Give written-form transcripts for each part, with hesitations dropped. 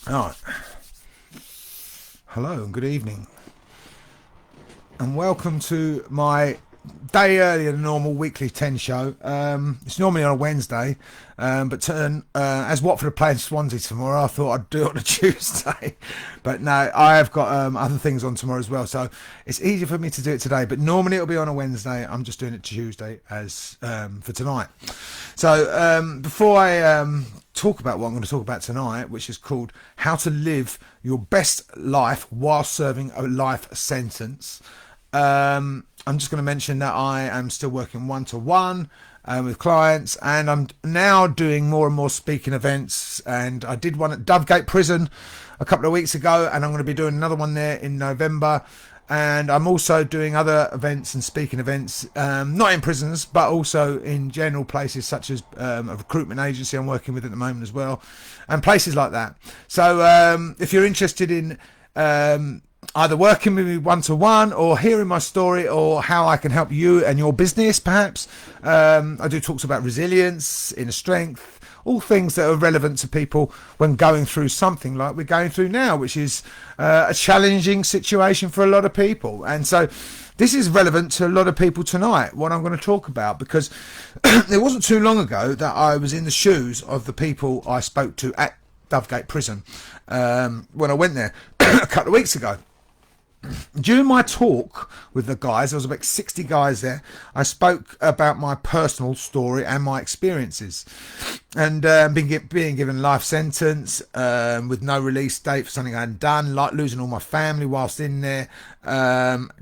All right. Hello and good evening, and welcome to my day earlier than normal weekly 10 show. It's normally on a Wednesday, but as Watford are playing Swansea tomorrow, I thought I'd do it on a Tuesday. But no, I have got other things on tomorrow as well, so it's easier for me to do it today. But normally it'll be on a Wednesday. I'm just doing it Tuesday as for tonight. So before I talk about what I'm going to talk about tonight, which is called How to Live Your Best Life While Serving a Life Sentence. I'm just going to mention that I am still working one-to-one with clients, and I'm now doing more and more speaking events, and I did one at Dovegate Prison a couple of weeks ago, and I'm going to be doing another one there in November. And I'm also doing other events and speaking events, not in prisons, but also in general places such as a recruitment agency I'm working with at the moment as well, and places like that. So if you're interested in either working with me one-to-one or hearing my story or how I can help you and your business, perhaps, I do talks about resilience, inner strength, all things that are relevant to people when going through something like we're going through now, which is a challenging situation for a lot of people. And so this is relevant to a lot of people tonight, what I'm going to talk about, because it wasn't too long ago that I was in the shoes of the people I spoke to at Dovegate Prison when I went there a couple of weeks ago. During my talk with the guys, there was about 60 guys there. I spoke about my personal story and my experiences, and being given life sentence with no release date for something I hadn't done, like losing all my family whilst in there,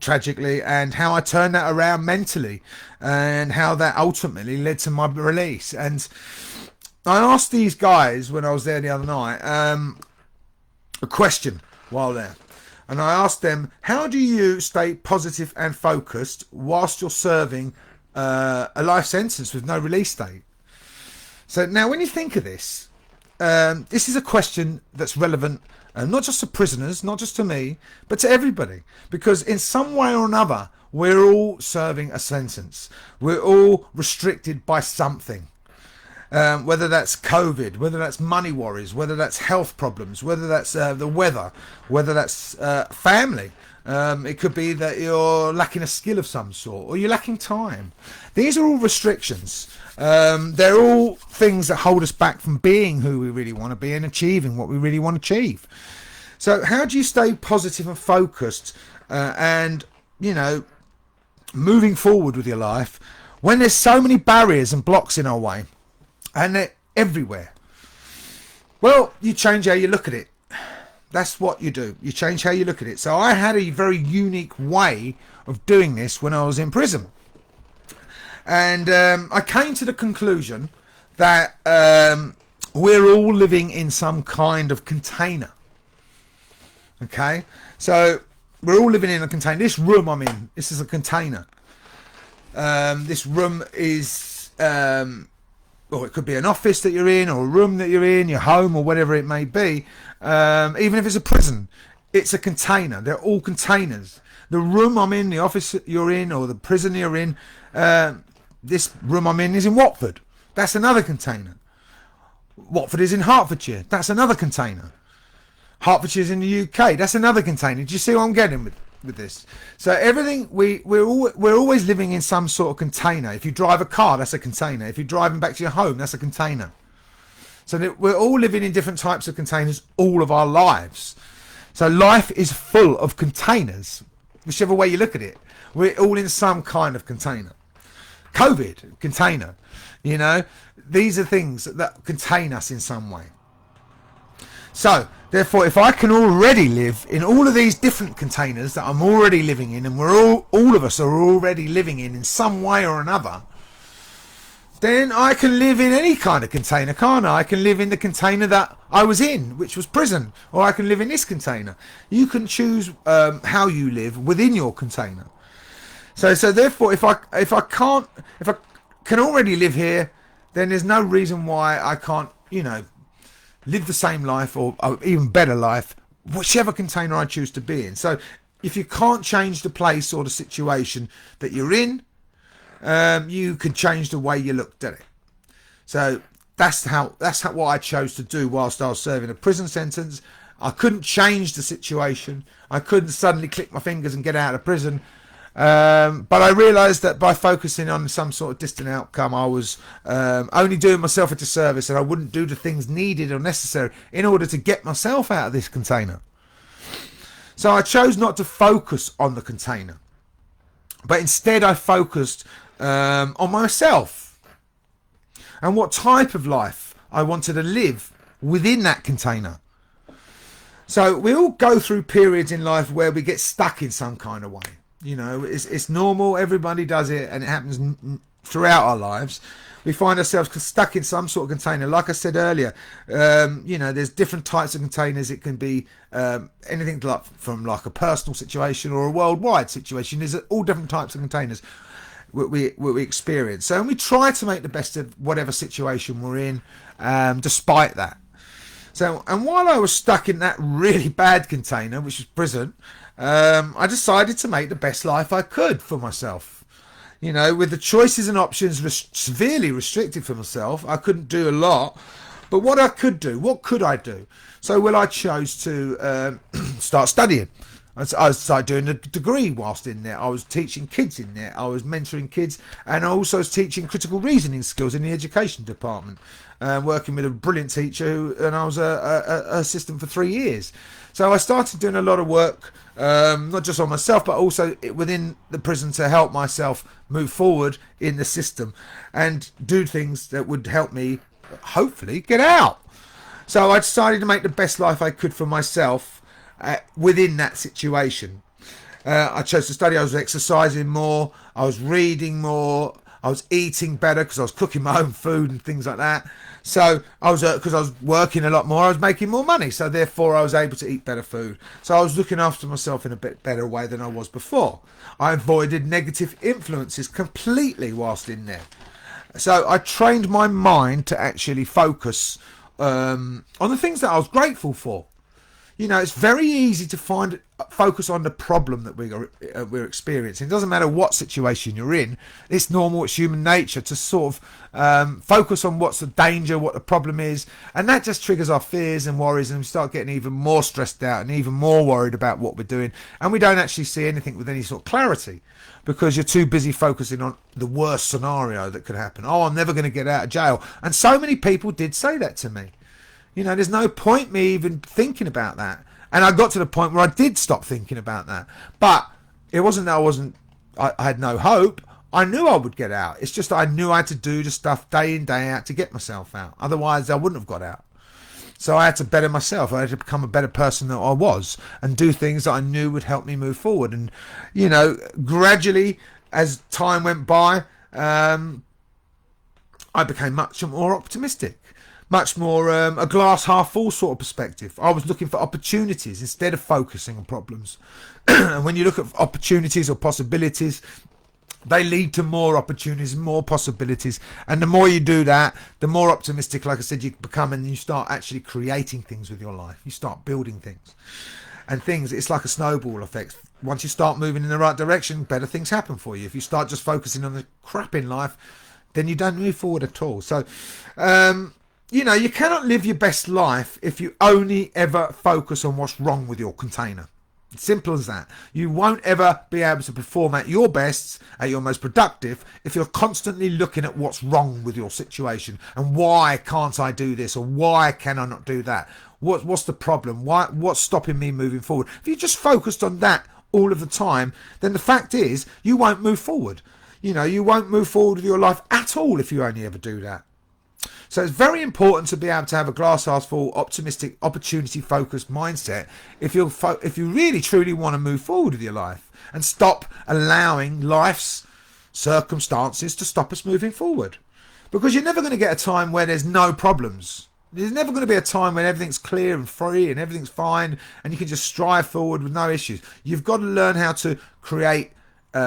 tragically, and how I turned that around mentally, and how that ultimately led to my release. And I asked these guys when I was there the other night a question while there. And I asked them, how do you stay positive and focused whilst you're serving a life sentence with no release date? So now when you think of this, this is a question that's relevant not just to prisoners, not just to me, but to everybody. Because in some way or another, we're all serving a sentence. We're all restricted by something. Whether that's COVID, whether that's money worries, whether that's health problems, whether that's the weather, whether that's family. It could be that you're lacking a skill of some sort, or you're lacking time. These are all restrictions. They're all things that hold us back from being who we really want to be and achieving what we really want to achieve. So how do you stay positive and focused and, moving forward with your life when there's so many barriers and blocks in our way? And they're everywhere. Well, you change how you look at it. That's what you do. You change how you look at it. So I had a very unique way of doing this when I was in prison. And I came to the conclusion that we're all living in some kind of container. Okay? So we're all living in a container. This room I'm in, this is a container. This room is... or it could be an office that you're in, or a room that you're in, your home, or whatever it may be. Even if it's a prison, it's a container. They're all containers. The room I'm in, the office that you're in, or the prison you're in, this room I'm in is in Watford. That's another container. Watford is in Hertfordshire. That's another container. Hertfordshire's in the UK. That's another container. Do you see what I'm getting with this? So everything we're always living in some sort of container. If you drive a car, that's a container. If you're driving back to your home, that's a container. So we're all living in different types of containers all of our lives. So life is full of containers, whichever way you look at it. We're all in some kind of container. COVID, container. These are things that contain us in some way. So, therefore, if I can already live in all of these different containers that I'm already living in, and all of us are already living in some way or another, then I can live in any kind of container, can't I? I can live in the container that I was in, which was prison, or I can live in this container. You can choose how you live within your container. So therefore, if I can already live here, then there's no reason why I can't, live the same life or even better life, whichever container I choose to be in. So if you can't change the place or the situation that you're in, you can change the way you looked at it. So that's what I chose to do whilst I was serving a prison sentence. I couldn't change the situation. I couldn't suddenly click my fingers and get out of prison. But I realised that by focusing on some sort of distant outcome, I was only doing myself a disservice, and I wouldn't do the things needed or necessary in order to get myself out of this container. So I chose not to focus on the container, but instead I focused on myself and what type of life I wanted to live within that container. So we all go through periods in life where we get stuck in some kind of way. You know, it's normal. Everybody does it, and it happens throughout our lives. We find ourselves stuck in some sort of container. Like I said earlier, you know, there's different types of containers. It can be anything from a personal situation or a worldwide situation. There's all different types of containers we experience. So, and we try to make the best of whatever situation we're in, despite that. So, and while I was stuck in that really bad container, which was prison, I decided to make the best life I could for myself. You know, with the choices and options severely restricted for myself, I couldn't do a lot. But what I could do, what could I do? So, well, I chose to start studying. I started doing a degree whilst in there. I was teaching kids in there. I was mentoring kids, and I also was teaching critical reasoning skills in the education department, working with a brilliant teacher, and I was a assistant for 3 years. So I started doing a lot of work, not just on myself, but also within the prison to help myself move forward in the system and do things that would help me, hopefully, get out. So I decided to make the best life I could for myself within that situation. I chose to study. I was exercising more. I was reading more. I was eating better because I was cooking my own food and things like that. So I was, because I was working a lot more, I was making more money. So therefore I was able to eat better food. So I was looking after myself in a bit better way than I was before. I avoided negative influences completely whilst in there. So I trained my mind to actually focus on the things that I was grateful for. You know, it's very easy to focus on the problem that we're experiencing. It doesn't matter what situation you're in. It's normal. It's human nature to sort of focus on what's the danger, what the problem is. And that just triggers our fears and worries, and we start getting even more stressed out and even more worried about what we're doing. And we don't actually see anything with any sort of clarity because you're too busy focusing on the worst scenario that could happen. Oh, I'm never going to get out of jail. And so many people did say that to me. You know, there's no point me even thinking about that. And I got to the point where I did stop thinking about that. But it wasn't that I had no hope. I knew I would get out. It's just I knew I had to do the stuff day in, day out to get myself out. Otherwise, I wouldn't have got out. So I had to better myself. I had to become a better person than I was and do things that I knew would help me move forward. And, you know, gradually, as time went by, I became much more optimistic. Much more a glass half full sort of perspective. I was looking for opportunities instead of focusing on problems. And when you look at opportunities or possibilities, they lead to more opportunities, more possibilities. And the more you do that, the more optimistic, like I said, you become, and you start actually creating things with your life. You start building things. And things, it's like a snowball effect. Once you start moving in the right direction, better things happen for you. If you start just focusing on the crap in life, then you don't move forward at all. So, you know, you cannot live your best life if you only ever focus on what's wrong with your container. It's simple as that. You won't ever be able to perform at your best, at your most productive, if you're constantly looking at what's wrong with your situation and why can't I do this or why can I not do that? What's the problem? What's stopping me moving forward? If you just focused on that all of the time, then the fact is you won't move forward. You know, you won't move forward with your life at all if you only ever do that. So it's very important to be able to have a glass half full, optimistic, opportunity-focused mindset if you really truly want to move forward with your life and stop allowing life's circumstances to stop us moving forward. Because you're never going to get a time where there's no problems. There's never going to be a time when everything's clear and free and everything's fine and you can just strive forward with no issues. You've got to learn how to create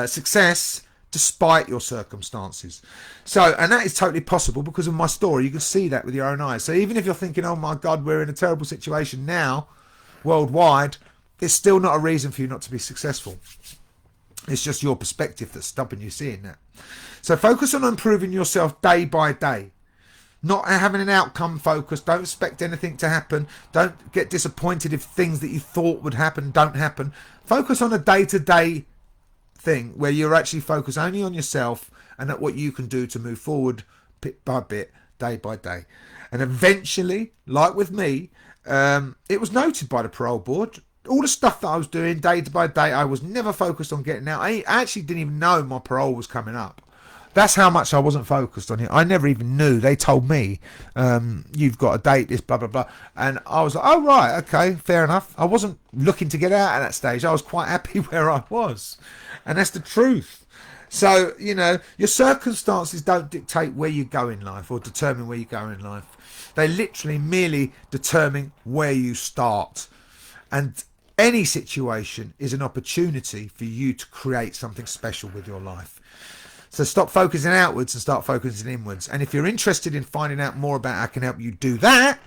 success despite your circumstances. So, and that is totally possible because of my story. You can see that with your own eyes. So even if you're thinking, oh my God, we're in a terrible situation now, worldwide, it's still not a reason for you not to be successful. It's just your perspective that's stopping you seeing that. So focus on improving yourself day by day. not having an outcome focus. Don't expect anything to happen. Don't get disappointed if things that you thought would happen don't happen. Focus on a day-to-day thing where you're actually focused only on yourself and at what you can do to move forward bit by bit, day by day. And eventually, like with me, it was noted by the parole board. All the stuff that I was doing day by day, I was never focused on getting out. I actually didn't even know my parole was coming up. That's how much I wasn't focused on it. I never even knew. They told me, you've got a date, this, blah, blah, blah. And I was like, oh, right, okay, fair enough. I wasn't looking to get out at that stage. I was quite happy where I was. And that's the truth. So, your circumstances don't dictate where you go in life or determine where you go in life. They literally merely determine where you start. And any situation is an opportunity for you to create something special with your life. So stop focusing outwards and start focusing inwards. And if you're interested in finding out more about how I can help you do that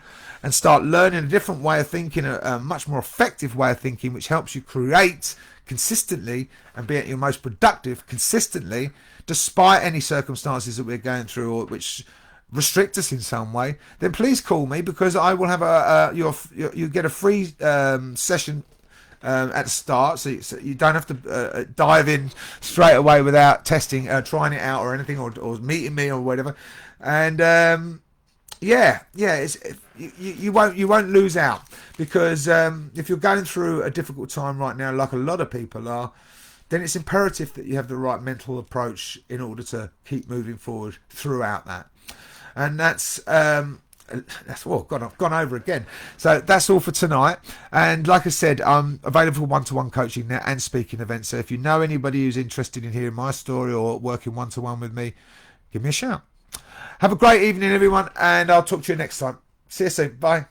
and start learning a different way of thinking, a much more effective way of thinking, which helps you create consistently and be at your most productive consistently, despite any circumstances that we're going through or which restrict us in some way, then please call me, because I will have you get a free session at the start, so you don't have to dive in straight away without testing, trying it out or anything, or meeting me or whatever. And you won't lose out, because if you're going through a difficult time right now, like a lot of people are, then it's imperative that you have the right mental approach in order to keep moving forward throughout that. And that's God, I've gone over again. So that's all for tonight. And like I said, I'm available for one-to-one coaching now and speaking events. So if you know anybody who's interested in hearing my story or working one-to-one with me, give me a shout. Have a great evening, everyone, and I'll talk to you next time. See you soon. Bye.